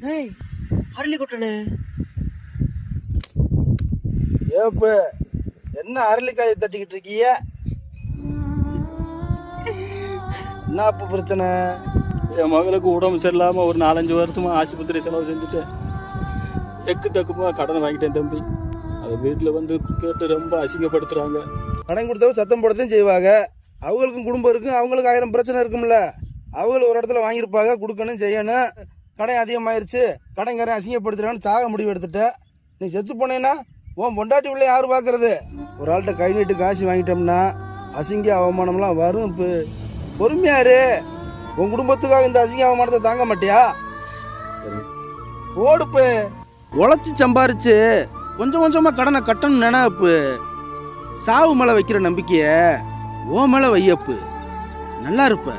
ஏய் அரளி கொட்டனே. ஏப்ப என்ன அரளிக்காயை தட்டிக்கிட்டு இருக்கீங்க? என்ன அப்ப பிரச்சனை? என் மகளுக்கு உடம்பு சரியில்லாமல் ஒரு 4-5 வருஷமா ஆஸ்பத்திரி செலவு செஞ்சுட்டேன். எக்கு தக்குமா கடன் வாங்கிட்டேன் தம்பி. அதை வீட்டில் வந்து கேட்டு ரொம்ப அசிங்கப்படுத்துகிறாங்க. கடன் கொடுத்தவங்க சத்தம் போடத்தையும் செய்வாங்க. அவங்களுக்கும் குடும்பம் இருக்கும், அவங்களுக்கு 1000 பிரச்சனை இருக்கும்ல. அவங்களும் ஒரு இடத்துல வாங்கியிருப்பாங்க, கொடுக்கணும் செய்யணும். கடன் அதிகமாயிருச்சு, கடன்காரன் அசிங்கப்படுத்துறான்னு சாக முடிவு எடுத்துட்ட. நீ செத்து போனேன்னா உன் பொண்டாட்டி உள்ள யார் பார்க்கறது? ஒரு ஆள்கிட்ட கை நீட்டு காசு வாங்கிட்டோம்னா அசிங்க அவமானம்லாம் வரும். இப்போ பொறுமையாரு. உன் குடும்பத்துக்காக இந்த அசிங்க அவமானத்தை தாங்க மாட்டியா? ஓடுப்பு. உழைச்சி சம்பாரிச்சு கொஞ்சம் கொஞ்சமாக கடனை கட்டணும் நினைப்பு. சாவு மேலே வைக்கிற நம்பிக்கைய ஓ மேலே வையப்பு. நல்லா இருப்ப.